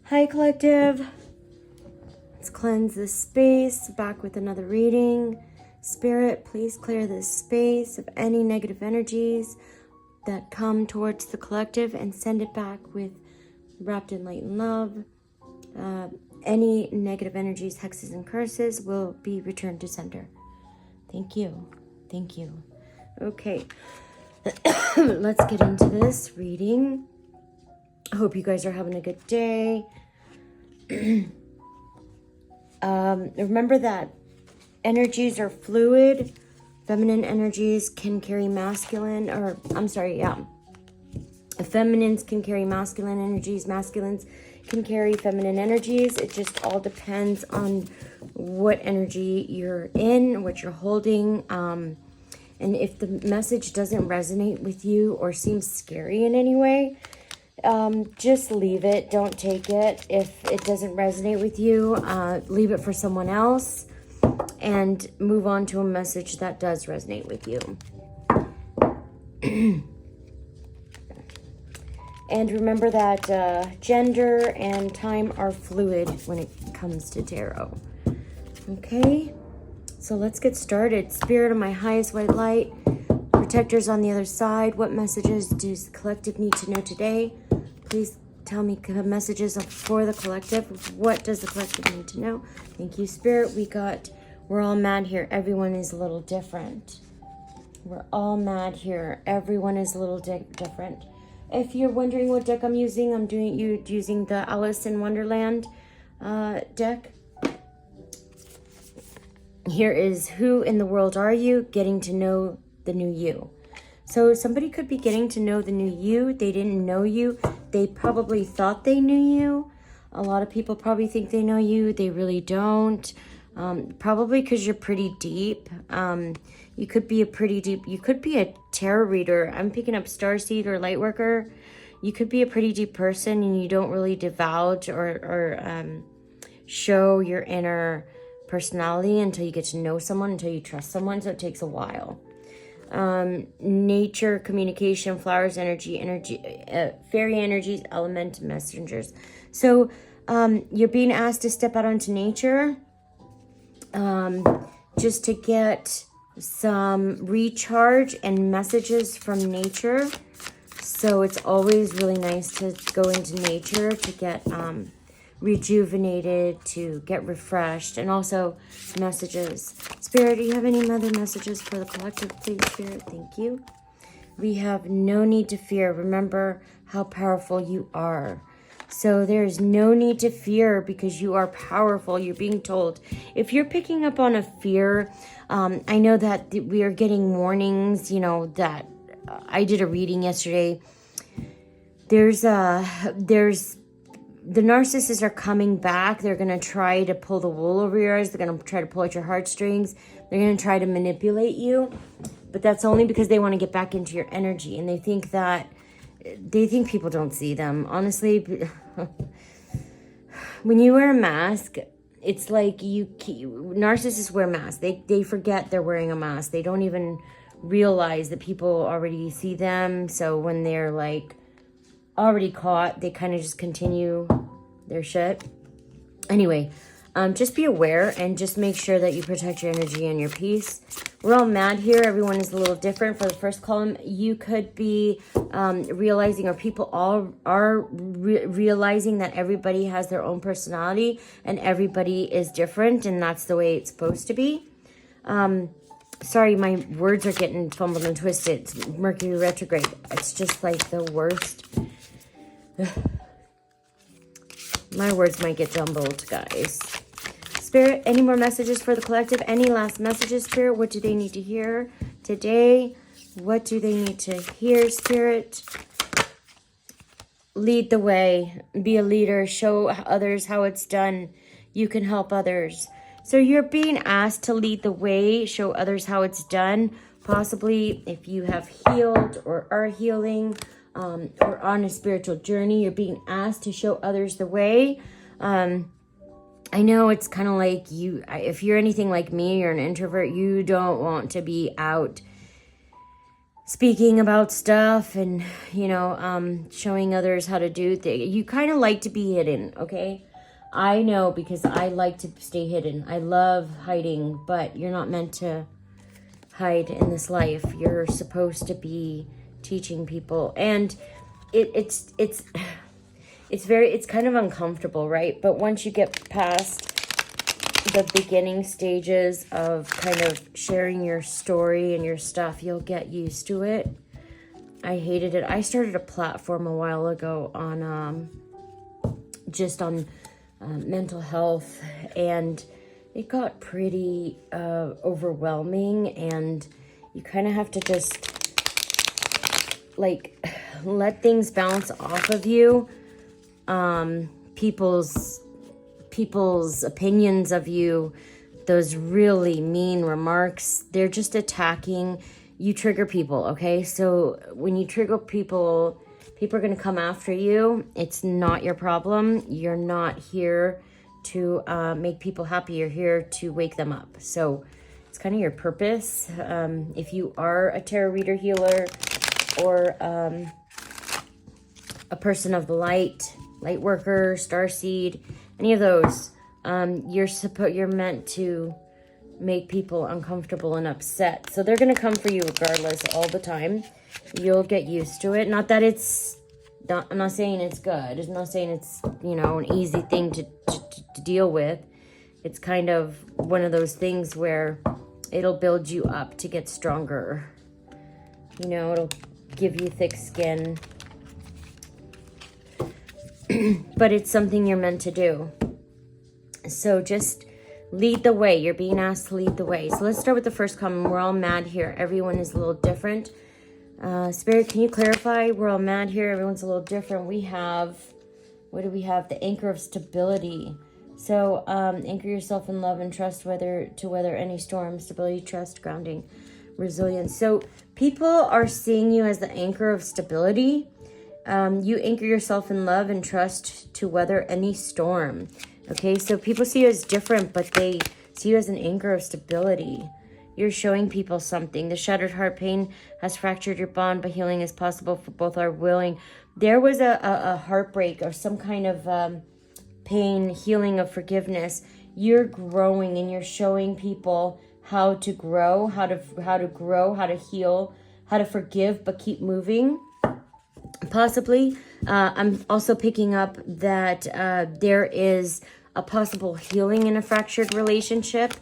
Hi, collective. Let's cleanse this space. Back with another reading. Spirit, please clear this space of any negative energies that come towards the collective and send it back with wrapped in light and love. Any negative energies, hexes, and curses will be returned to sender. Thank you. Thank you. Okay. Let's get into this reading. I hope you guys are having a good day. Remember that energies are fluid. Feminine energies can carry masculine, Feminines can carry masculine energies. Masculines can carry feminine energies. It just all depends on what energy you're in, what you're holding. And if the message doesn't resonate with you or seems scary in any way, just leave it. Don't take it. If it doesn't resonate with you, leave it for someone else and move on to a message that does resonate with you. And remember that gender and time are fluid when it comes to tarot. Okay, so let's get started. Spirit of my highest white light, protectors on the other side, what messages does the collective need to know today? Please tell me messages for the collective. What does the collective need to know? Thank you, Spirit. We're all mad here. Everyone is a little different. We're all mad here. Everyone is a little different. If you're wondering what deck I'm using using the Alice in Wonderland deck. Here is Who in the World Are You? Getting to know the new you. So somebody could be getting to know the new you. They didn't know you. They probably thought they knew you. A lot of people probably think they know you. They really don't. Probably because you're pretty deep. You could be a tarot reader. I'm picking up Starseed or Lightworker. You could be a pretty deep person and you don't really divulge or show your inner personality until you get to know someone, until you trust someone. So it takes a while. Nature, communication, flowers, energy, fairy energies, element, messengers. So you're being asked to step out onto nature just to get some recharge and messages from nature. So it's always really nice to go into nature to get rejuvenated, to get refreshed, and also messages. Spirit, do you have any other messages for the collective, please, Spirit? Thank you. We have no need to fear. Remember how powerful you are. So there's no need to fear because you are powerful. You're being told. If you're picking up on a fear, I know that we are getting warnings, that I did a reading yesterday. The narcissists are coming back. They're going to try to pull the wool over your eyes. They're going to try to pull at your heartstrings. They're going to try to manipulate you. But that's only because they want to get back into your energy. And they think people don't see them. Honestly, when you wear a mask, it's like narcissists wear masks. They forget they're wearing a mask. They don't even realize that people already see them. So when they're already caught, they kind of just continue their shit. Anyway, just be aware and just make sure that you protect your energy and your peace. We're all mad here. Everyone is a little different. For the first column, you could be realizing, or people all are realizing that everybody has their own personality and everybody is different, and that's the way it's supposed to be. Sorry, my words are getting fumbled and twisted. It's Mercury retrograde. It's just the worst. My words might get jumbled, guys. Spirit, any more messages for the collective? Any last messages, Spirit? What do they need to hear today? What do they need to hear, Spirit? Lead the way. Be a leader. Show others how it's done. You can help others. So you're being asked to lead the way, show others how it's done. Possibly if you have healed or are healing, or on a spiritual journey, you're being asked to show others the way. I know it's kind of like if you're anything like me, you're an introvert, you don't want to be out speaking about stuff and, you know, showing others how to do things. You kind of like to be hidden, okay? I know, because I like to stay hidden. I love hiding, but you're not meant to hide in this life. You're supposed to be teaching people, and it's kind of uncomfortable, right? But once you get past the beginning stages of kind of sharing your story and your stuff, you'll get used to it. I hated it. I started a platform a while ago on just on mental health, and it got pretty overwhelming, and you kind of have to just like let things bounce off of you. People's opinions of you, those really mean remarks, they're just attacking. You trigger people, okay? So when you trigger people, people are going to come after you. It's not your problem. You're not here to make people happy. You're here to wake them up. So it's kind of your purpose. If you are a tarot reader, healer, or a person of the light worker, starseed, any of those, you're meant to make people uncomfortable and upset. So they're going to come for you regardless all the time. You'll get used to it. Not that I'm not saying it's good. I'm not saying it's, you know, an easy thing to deal with. It's kind of one of those things where it'll build you up to get stronger. You know, it'll give you thick skin. But it's something you're meant to do. So just lead the way. You're being asked to lead the way. So let's start with the first comment. We're all mad here. Everyone is a little different. Spirit, can you clarify? We're all mad here. Everyone's a little different. We have, what do we have? The anchor of stability. So anchor yourself in love and trust to weather any storm. Stability, trust, grounding, resilience. So people are seeing you as the anchor of stability. You anchor yourself in love and trust to weather any storm. Okay, so people see you as different, but they see you as an anchor of stability. You're showing people something. The shattered heart pain has fractured your bond, but healing is possible for both are willing. There was a heartbreak or some kind of pain, healing of forgiveness. You're growing, and you're showing people how to grow, how to heal, how to forgive, but keep moving. Possibly. I'm also picking up that there is a possible healing in a fractured relationship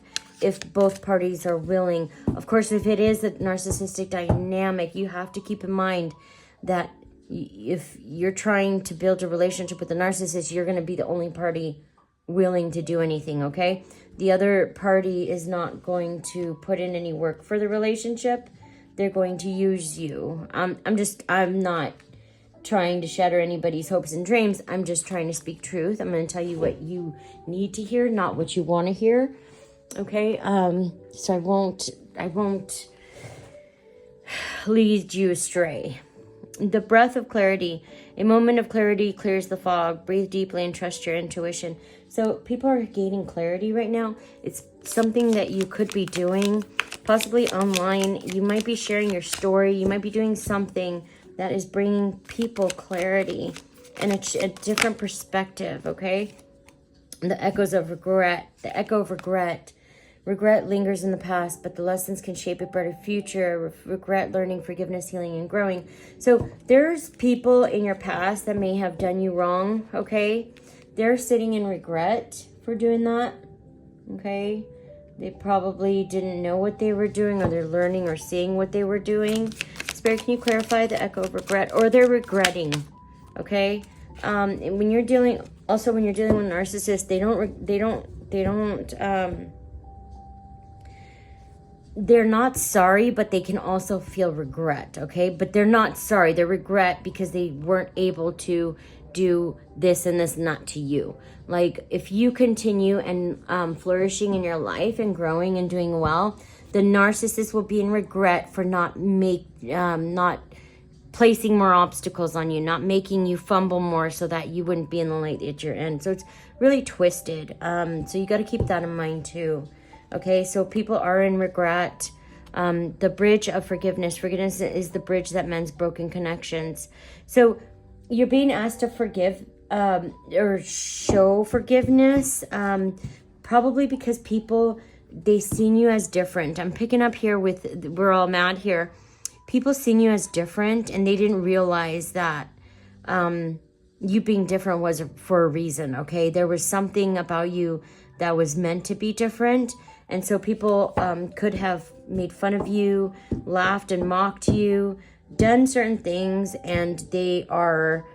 if both parties are willing. Of course, if it is a narcissistic dynamic, you have to keep in mind that if you're trying to build a relationship with a narcissist, you're going to be the only party willing to do anything, okay? The other party is not going to put in any work for the relationship. They're going to use you. I'm not trying to shatter anybody's hopes and dreams. I'm just trying to speak truth. I'm going to tell you what you need to hear, not what you want to hear. Okay? So I won't lead you astray. The breath of clarity. A moment of clarity clears the fog. Breathe deeply and trust your intuition. So people are gaining clarity right now. It's something that you could be doing, possibly online. You might be sharing your story. You might be doing something that is bringing people clarity and a different perspective, okay? The echoes of regret. The echo of regret. Regret lingers in the past, but the lessons can shape a better future. Regret, learning, forgiveness, healing, and growing. So there's people in your past that may have done you wrong, okay? They're sitting in regret for doing that, okay? They probably didn't know what they were doing, or they're learning or seeing what they were doing. Spirit, can you clarify the echo of regret? Or they're regretting, okay? And when you're dealing with narcissists, they're not sorry, but they can also feel regret, okay? But they're not sorry. They're regret because they weren't able to do this and this, not to you. Like, if you continue and flourishing in your life and growing and doing well, the narcissist will be in regret for not placing more obstacles on you, not making you fumble more so that you wouldn't be in the light at your end. So it's really twisted. So you got to keep that in mind too. Okay, so people are in regret. The bridge of forgiveness. Forgiveness is the bridge that mends broken connections. So you're being asked to forgive or show forgiveness, probably because people, they seen you as different. I'm picking up here with, we're all mad here. People seen you as different, and they didn't realize that you being different was for a reason, okay? There was something about you that was meant to be different. And so people could have made fun of you, laughed and mocked you, done certain things, and they are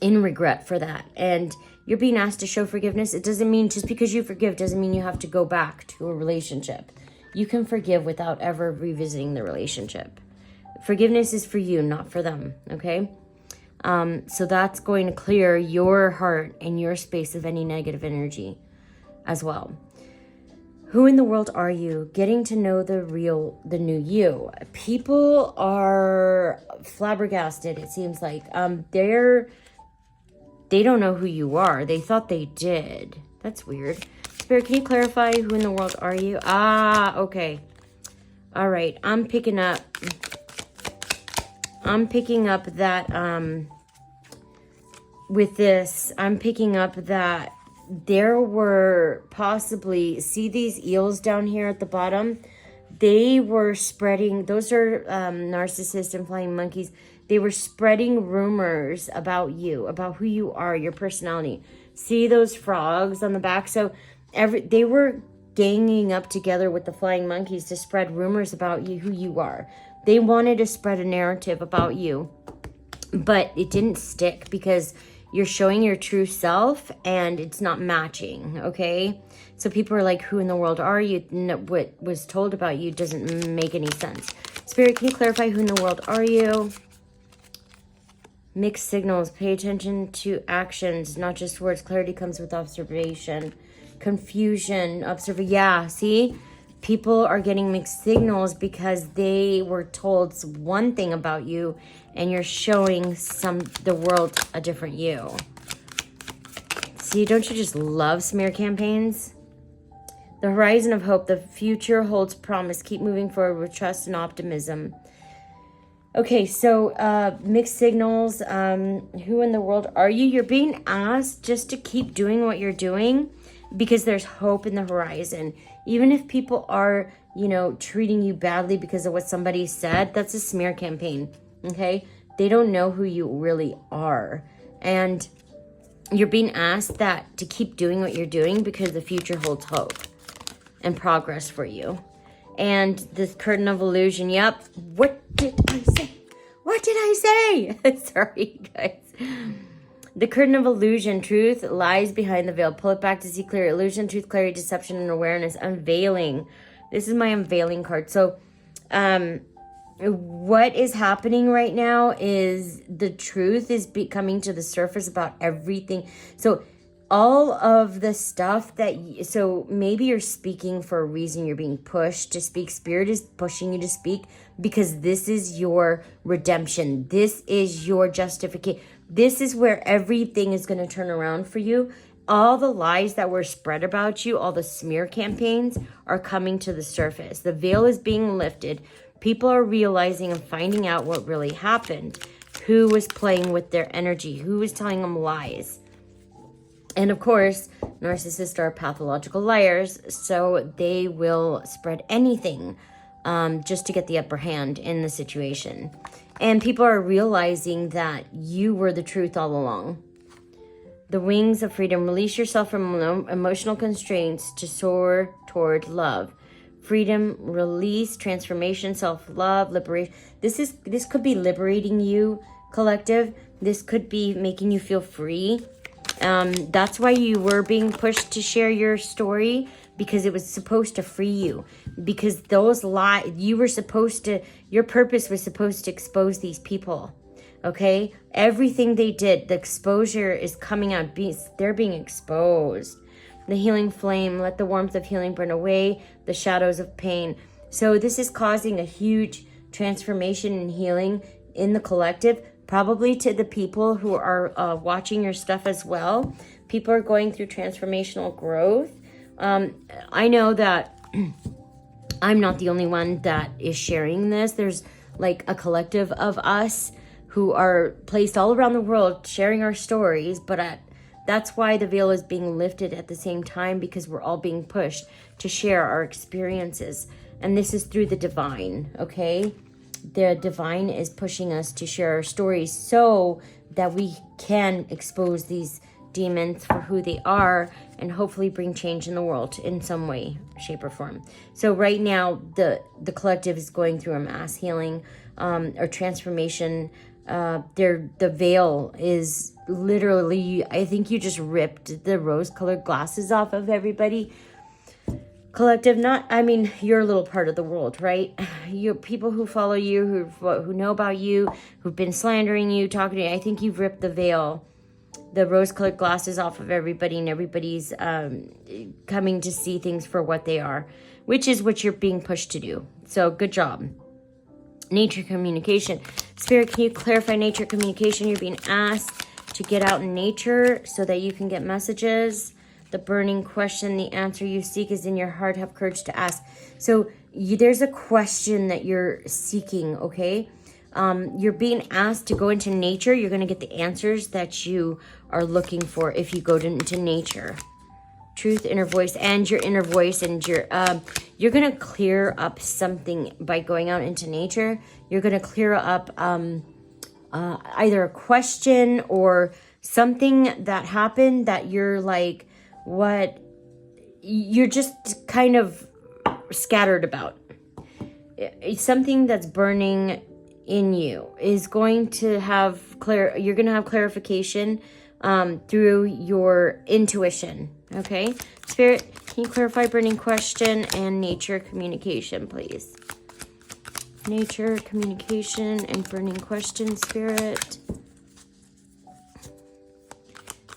in regret for that. And you're being asked to show forgiveness. It doesn't mean, just because you forgive doesn't mean you have to go back to a relationship. You can forgive without ever revisiting the relationship. Forgiveness is for you, not for them, okay? So that's going to clear your heart and your space of any negative energy as well. Who in the world are you? Getting to know the new you. People are flabbergasted, it seems like. They don't know who you are. They thought they did. That's weird. Spirit, can you clarify who in the world are you? Ah, okay. All right. I'm picking up that, with this, I'm picking up that there were possibly, see these eels down here at the bottom? They were spreading, those are narcissists and flying monkeys. They were spreading rumors about you, about who you are, your personality. See those frogs on the back? So they were ganging up together with the flying monkeys to spread rumors about you, who you are. They wanted to spread a narrative about you, but it didn't stick because you're showing your true self and it's not matching, okay? So people are like, who in the world are you? What was told about you doesn't make any sense. Spirit, can you clarify who in the world are you? Mixed signals. Pay attention to actions, not just words. Clarity comes with observation. Confusion. Yeah, see? People are getting mixed signals because they were told one thing about you and you're showing the world a different you. See, don't you just love smear campaigns? The horizon of hope. The future holds promise. Keep moving forward with trust and optimism. Okay, so mixed signals. Who in the world are you? You're being asked just to keep doing what you're doing because there's hope in the horizon. Even if people are, treating you badly because of what somebody said, that's a smear campaign, okay? They don't know who you really are. And you're being asked to keep doing what you're doing because the future holds hope and progress for you. And this curtain of illusion, yep. What did I say? What did I say? Sorry, guys. The curtain of illusion, truth lies behind the veil. Pull it back to see clear. Illusion, truth, clarity, deception, and awareness. Unveiling. This is my unveiling card. So, what is happening right now is the truth is coming to the surface about everything. So, all of the stuff so maybe you're speaking for a reason. You're being pushed to speak. Spirit is pushing you to speak because this is your redemption. This is your justification. This is where everything is going to turn around for you. All the lies that were spread about you, all the smear campaigns are coming to the surface. The veil is being lifted. People are realizing and finding out what really happened. Who was playing with their energy? Who was telling them lies? And of course, narcissists are pathological liars, so they will spread anything just to get the upper hand in the situation. And people are realizing that you were the truth all along. The wings of freedom. Release yourself from emotional constraints to soar toward love. Freedom, release, transformation, self-love, liberation. This could be liberating you, collective. This could be making you feel free. That's why you were being pushed to share your story, because it was supposed to free you. Because those lies, your purpose was supposed to expose these people. Okay? Everything they did, the exposure is coming out. They're being exposed. The healing flame, let the warmth of healing burn away the shadows of pain. So this is causing a huge transformation and healing in the collective, probably to the people who are watching your stuff as well. People are going through transformational growth. I know that I'm not the only one that is sharing this. There's like a collective of us who are placed all around the world sharing our stories, but that's why the veil is being lifted at the same time, because we're all being pushed to share our experiences. And this is through the divine, okay? The divine is pushing us to share our stories so that we can expose these demons for who they are and hopefully bring change in the world in some way, shape, or form. So right now, the collective is going through a mass healing or transformation. The veil is literally, I think you just ripped the rose-colored glasses off of everybody. Collective, you're a little part of the world, right? You people who follow you, who know about you, who've been slandering you, talking to you. I think you've ripped the veil, the rose-colored glasses off of everybody, and everybody's coming to see things for what they are, which is what you're being pushed to do. So good job. Nature communication. Spirit, can you clarify nature communication? You're being asked to get out in nature so that you can get messages. The burning question, the answer you seek is in your heart. Have courage to ask. So there's a question that you're seeking, okay? You're being asked to go into nature. You're going to get the answers that you are looking for if you go into nature. Truth, inner voice, and your inner voice, and you're going to clear up something by going out into nature. You're going to clear up either a question or something that happened that you're like, what? You're just kind of scattered about. It's something that's burning in you is going to have you're going to have clarification through your intuition. Okay, Spirit, can you clarify burning question and nature communication, please? Nature communication and burning question, Spirit.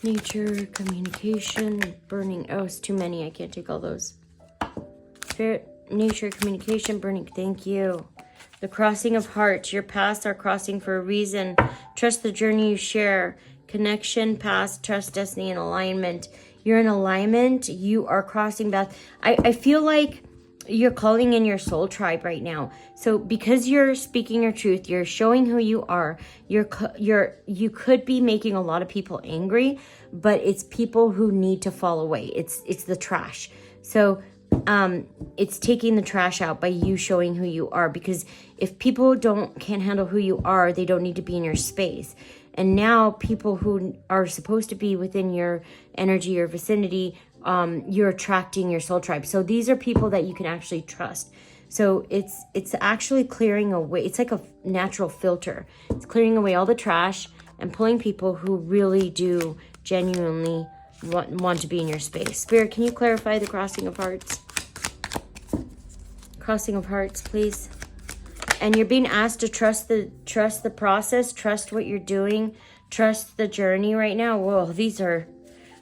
Nature communication, burning. Oh, it's too many. I can't take all those. Spirit, nature communication, burning. Thank you. The crossing of hearts. Your paths are crossing for a reason. Trust the journey you share. Connection, past, trust, destiny, and alignment. You're in alignment. You are crossing paths. I feel like you're calling in your soul tribe right now. So because you're speaking your truth, you're showing who you are. You could be making a lot of people angry, but it's people who need to fall away. It's the trash. So it's taking the trash out by you showing who you are, because if people can't handle who you are, they don't need to be in your space. And now people who are supposed to be within your energy or vicinity, you're attracting your soul tribe. So these are people that you can actually trust. So it's actually clearing away. It's like a natural filter. It's clearing away all the trash and pulling people who really do genuinely want to be in your space. Spirit, can you clarify the crossing of hearts? Crossing of hearts, please. And you're being asked to trust the process, trust what you're doing, trust the journey right now. Whoa, these are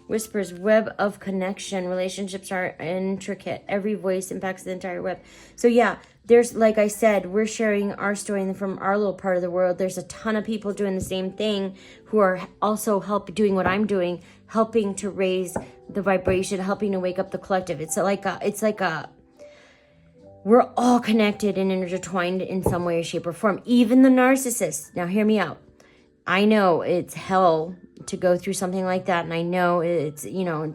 whispers. Web of connection. Relationships are intricate. Every voice impacts the entire web. So yeah, there's, like I said, we're sharing our story from our little part of the world. There's a ton of people doing the same thing who are also doing what I'm doing, helping to raise the vibration, helping to wake up the collective. It's like we're all connected and intertwined in some way, shape, or form. Even the narcissists. Now, hear me out. I know it's hell to go through something like that, and I know it's,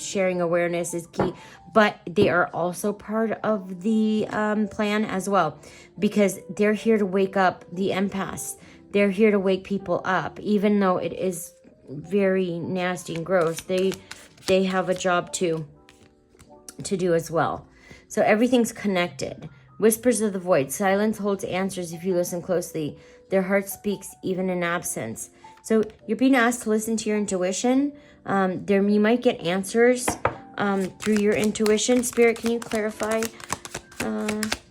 sharing awareness is key, but they are also part of the plan as well, because they're here to wake up the empaths. They're here to wake people up, even though it is very nasty and gross. They have a job to do as well. So everything's connected. Whispers of the void. Silence holds answers if you listen closely. Their heart speaks even in absence. So you're being asked to listen to your intuition. You might get answers through your intuition. Spirit, can you clarify?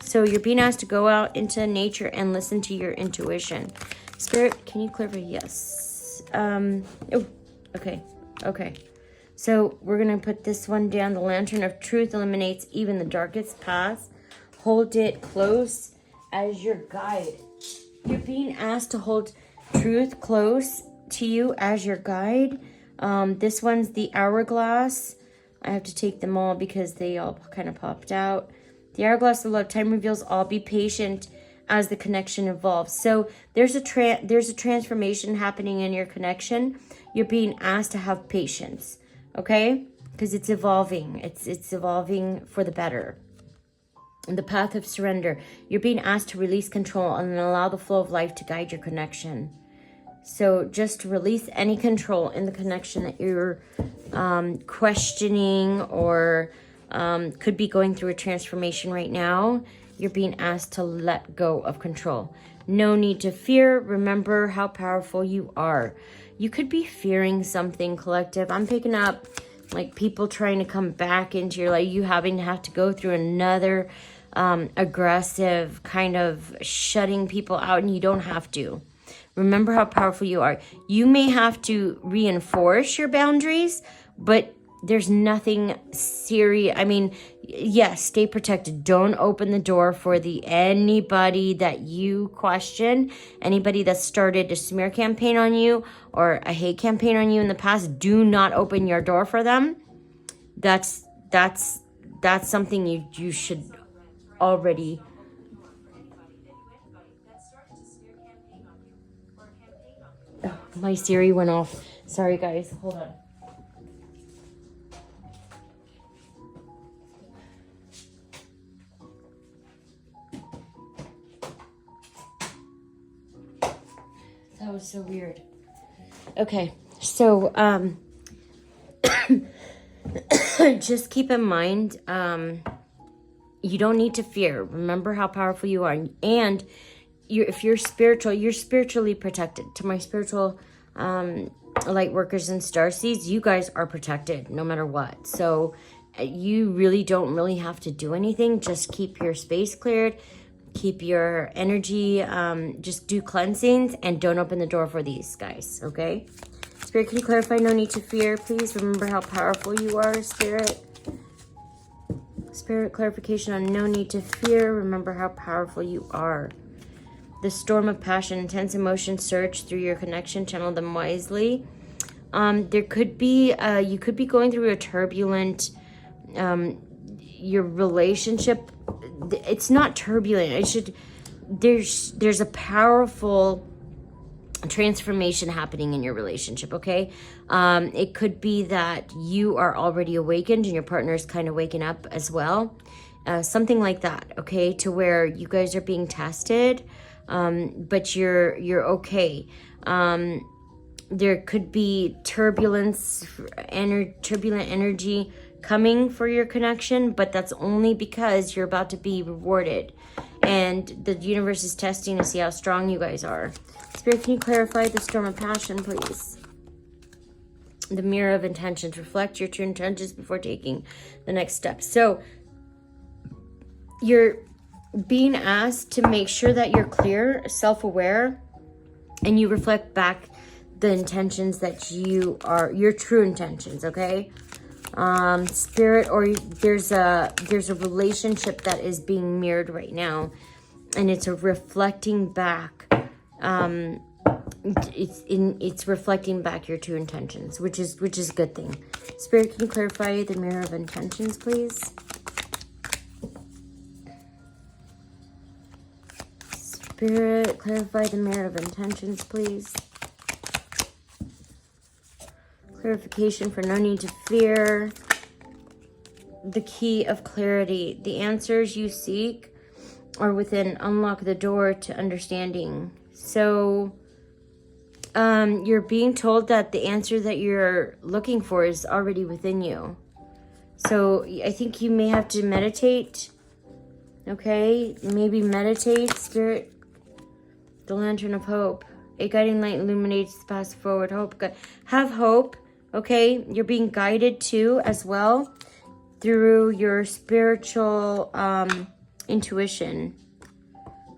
So you're being asked to go out into nature and listen to your intuition. Spirit, can you clarify? Yes. Okay. So we're going to put this one down. The lantern of truth illuminates even the darkest paths. Hold it close as your guide. You're being asked to hold truth close to you as your guide. This one's the hourglass. I have to take them all because they all kind of popped out. The hourglass of love, time reveals all. Be patient as the connection evolves. So there's a transformation happening in your connection. You're being asked to have patience, okay? Because it's evolving. It's evolving for the better. The path of surrender. You're being asked to release control and allow the flow of life to guide your connection. So just release any control in the connection that you're questioning or could be going through a transformation right now. You're being asked to let go of control. No need to fear. Remember how powerful you are. You could be fearing something, collective. I'm picking up like people trying to come back into your life. You having to have to go through another aggressive kind of shutting people out, and you don't have to. Remember how powerful you are. You may have to reinforce your boundaries, but there's nothing serious. I mean, yes, stay protected. Don't open the door for anybody that you question, anybody that started a smear campaign on you or a hate campaign on you in the past. Do not open your door for them. That's something you should already. Oh, my Siri went off. Sorry, guys. Hold on. That was so weird. Okay, so just keep in mind, you don't need to fear. Remember how powerful you are, and if you're spiritual, you're spiritually protected. To my spiritual light workers and starseeds, you guys are protected no matter what. So you really don't have to do anything. Just keep your space cleared. Keep your energy, just do cleansings and don't open the door for these guys, okay? Spirit, can you clarify? No need to fear, please. Remember how powerful you are, Spirit. Spirit, clarification on no need to fear. Remember how powerful you are. The storm of passion, intense emotion surge through your connection. Channel them wisely. There could be, you could be going through a turbulent, your relationship. It's not turbulent. There's a powerful transformation happening in your relationship, okay? It could be that you are already awakened and your partner is kind of waking up as well. Something like that, okay? To where you guys are being tested, but you're okay. There could be turbulent energy coming for your connection, but that's only because you're about to be rewarded, and the universe is testing to see how strong you guys are. Spirit, can you clarify the storm of passion, please? The mirror of intentions. Reflect your true intentions before taking the next step. So you're being asked to make sure that you're clear, self-aware, and you reflect back the intentions that your true intentions, okay? Spirit, or there's a relationship that is being mirrored right now, and it's a reflecting back. It's reflecting back your true intentions, which is a good thing. Spirit, can you clarify the mirror of intentions, please? Spirit, clarify the mirror of intentions, please. Clarification for no need to fear. The key of clarity. The answers you seek are within. Unlock the door to understanding. So you're being told that the answer that you're looking for is already within you. So I think you may have to meditate. Okay? Maybe meditate. Spirit, the lantern of hope. A guiding light illuminates the path forward. Hope. Have hope. Okay, you're being guided too as well through your spiritual intuition.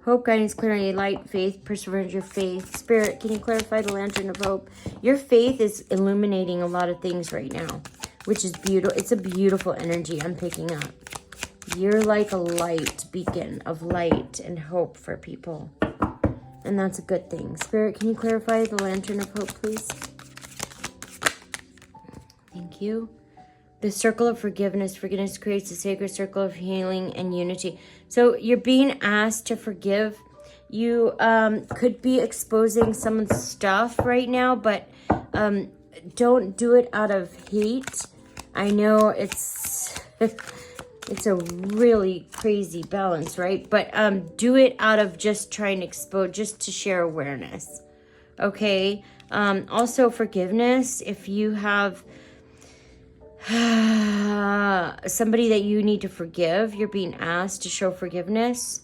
Hope, guidance, clarity, light, faith, perseverance, your faith. Spirit, can you clarify the lantern of hope? Your faith is illuminating a lot of things right now, which is beautiful. It's a beautiful energy I'm picking up. You're like a light beacon of light and hope for people. And that's a good thing. Spirit, can you clarify the lantern of hope, please? Thank you. The circle of forgiveness. Forgiveness creates a sacred circle of healing and unity. So you're being asked to forgive. You could be exposing some of the stuff right now, but don't do it out of hate. I know it's it's a really crazy balance, right? But do it out of just trying to expose, just to share awareness. Okay. Also forgiveness. If you have somebody that you need to forgive, you're being asked to show forgiveness.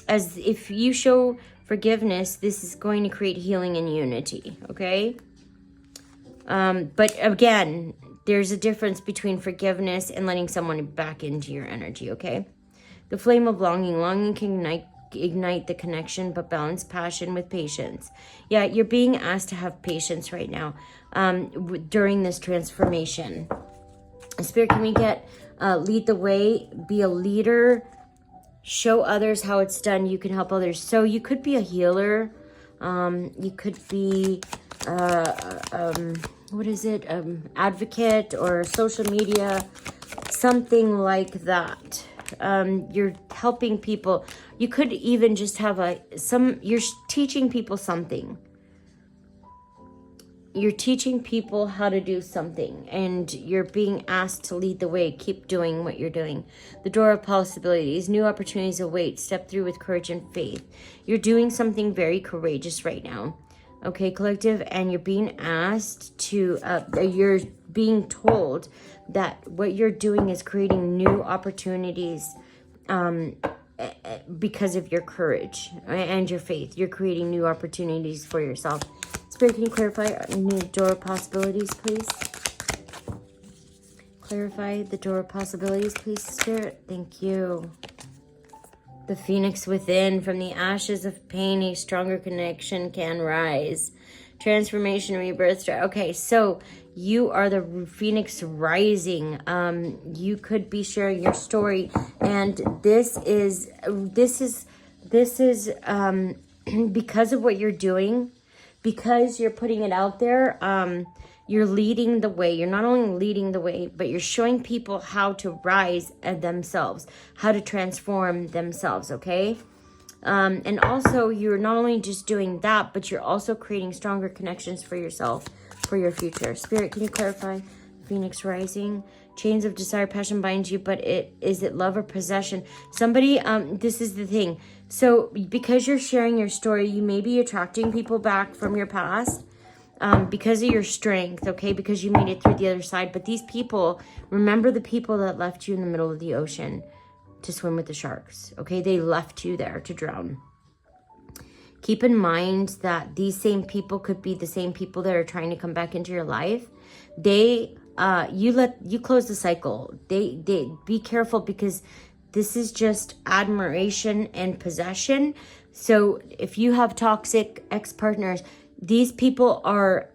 As if you show forgiveness, this is going to create healing and unity. Okay. But again, there's a difference between forgiveness and letting someone back into your energy, okay? The flame of longing. Longing can ignite the connection, but balance passion with patience. Yeah, you're being asked to have patience right now during this transformation. Spirit, can we get lead the way, be a leader, show others how it's done. You can help others. So you could be a healer. You could be... what is it, advocate or social media, something like that. You're helping people. You could even just have you're teaching people something. You're teaching people how to do something, and you're being asked to lead the way. Keep doing what you're doing. The door of possibilities, new opportunities await. Step through with courage and faith. You're doing something very courageous right now. Okay, collective, and you're being asked to, you're being told that what you're doing is creating new opportunities because of your courage and your faith. You're creating new opportunities for yourself. Spirit, can you clarify a new door of possibilities, please? Clarify the door of possibilities, please, Spirit. Thank you. The phoenix within, from the ashes of pain, a stronger connection can rise. Transformation, rebirth. Okay, so you are the phoenix rising. You could be sharing your story, and this is because of what you're doing, because you're putting it out there. You're leading the way. You're not only leading the way, but you're showing people how to rise themselves, how to transform themselves, okay? And also, you're not only just doing that, but you're also creating stronger connections for yourself, for your future. Spirit, can you clarify? Phoenix rising. Chains of desire, passion binds you, but is it love or possession? Somebody, this is the thing. So because you're sharing your story, you may be attracting people back from your past. Because of your strength, okay, because you made it through the other side. But these people, remember the people that left you in the middle of the ocean to swim with the sharks, okay? They left you there to drown. Keep in mind that these same people could be the same people that are trying to come back into your life. You close the cycle. They be careful, because this is just admiration and possession. So if you have toxic ex-partners, these people are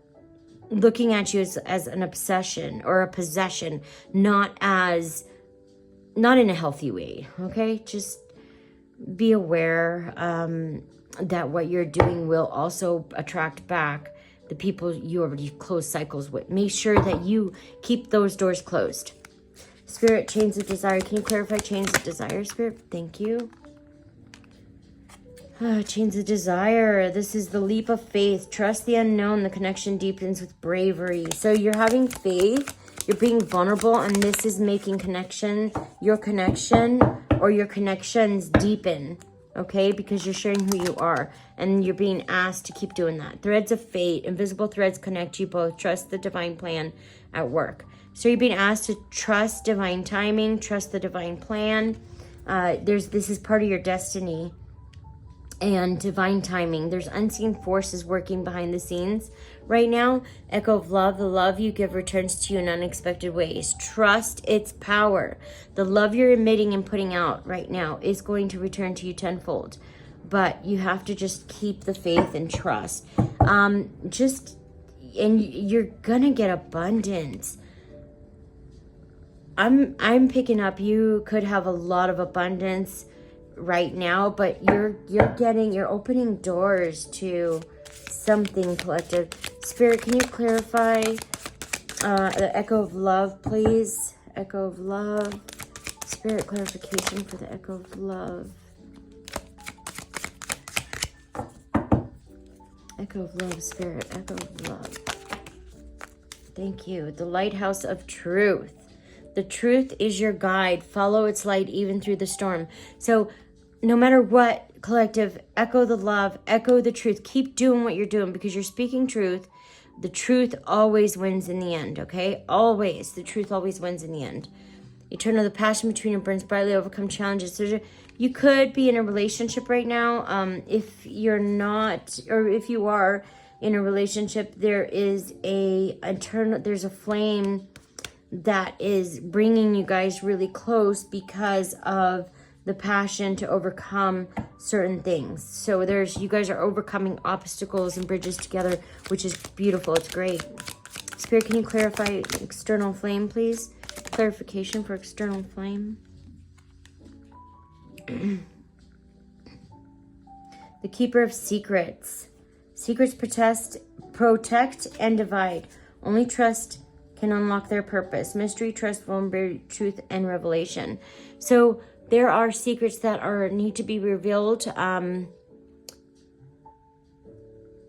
looking at you as an obsession or a possession, not in a healthy way, okay? Just be aware that what you're doing will also attract back the people you already closed cycles with. Make sure that you keep those doors closed. Spirit, chains of desire. Can you clarify chains of desire, Spirit? Thank you. Chains of desire. This is the leap of faith. Trust the unknown. The connection deepens with bravery. So you're having faith. You're being vulnerable, and this is making your connection or your connections deepen. Okay, because you're sharing who you are, and you're being asked to keep doing that. Threads of fate. Invisible threads connect you both. Trust the divine plan at work. So you're being asked to trust divine timing. Trust the divine plan. This is part of your destiny. And divine timing. There's unseen forces working behind the scenes right now. Echo of love. The love you give returns to you in unexpected ways. Trust its power. The love you're emitting and putting out right now is going to return to you tenfold. But you have to just keep the faith and trust. And you're gonna get abundance. I'm picking up, you could have a lot of abundance right now, but you're opening doors to something collective. Spirit, can you clarify The echo of love, please. Echo of love. Spirit clarification for the echo of love. Echo of love, Spirit. Echo of love. Thank you. The lighthouse of truth. The truth is your guide. Follow its light even through the storm. So no matter what, collective, echo the love, echo the truth. Keep doing what you're doing because you're speaking truth. The truth always wins in the end, okay? Always. The truth always wins in the end. Eternal, the passion between you burns brightly, overcome challenges. So you could be in a relationship right now. If you're not, or if you are in a relationship, there is there's a flame that is bringing you guys really close because of the passion to overcome certain things. So you guys are overcoming obstacles and bridges together, which is beautiful. It's great. Spirit, can you clarify external flame, please? Clarification for external flame. The keeper of secrets. Secrets protect and divide. Only trust can unlock their purpose. Mystery, trust, vulnerability, truth, and revelation. So there are secrets that need to be revealed,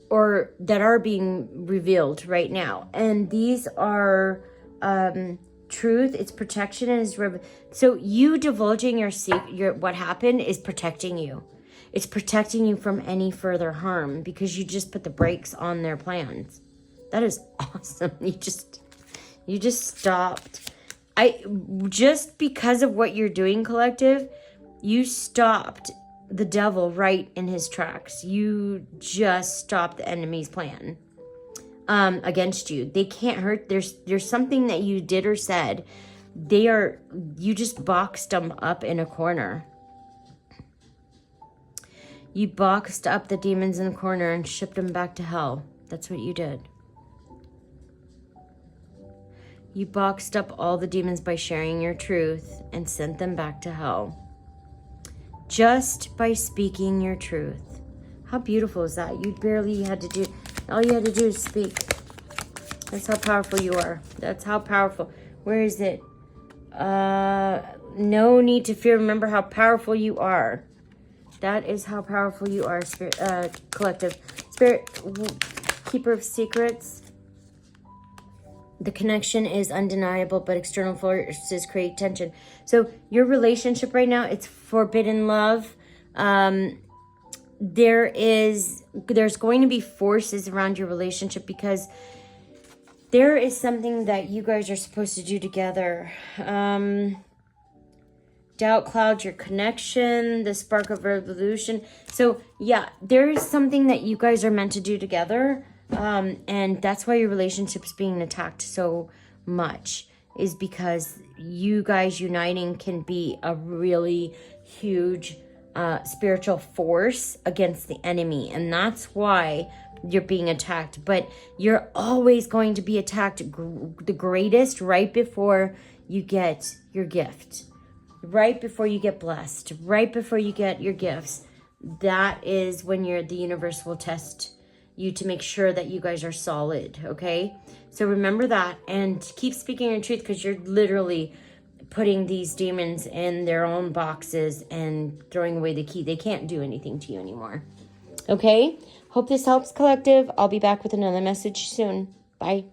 or that are being revealed right now. And these are truth, it's protection, and it's so you divulging your what happened is protecting you. It's protecting you from any further harm because you just put the brakes on their plans. That is awesome. You just stopped. Just because of what you're doing, collective, you stopped the devil right in his tracks. You just stopped the enemy's plan against you. They can't hurt. There's something that you did or said. You just boxed them up in a corner. You boxed up the demons in the corner and shipped them back to hell. That's what you did. You boxed up all the demons by sharing your truth and sent them back to hell. Just by speaking your truth. How beautiful is that? All you had to do is speak. That's how powerful you are. That's how powerful. Where is it? No need to fear. Remember how powerful you are. That is how powerful you are, Spirit, collective. Spirit, keeper of secrets. The connection is undeniable, but external forces create tension. So your relationship right now, it's forbidden love. There's going to be forces around your relationship because there is something that you guys are supposed to do together. Doubt clouds your connection, the spark of revolution. So yeah, there is something that you guys are meant to do together. And that's why your relationship is being attacked so much, is because you guys uniting can be a really huge spiritual force against the enemy. And that's why you're being attacked. But you're always going to be attacked the greatest right before you get your gift. Right before you get blessed. Right before you get your gifts. That is when the universe will test you to make sure that you guys are solid, okay? So remember that and keep speaking your truth because you're literally putting these demons in their own boxes and throwing away the key. They can't do anything to you anymore, okay? Hope this helps, collective. I'll be back with another message soon. Bye.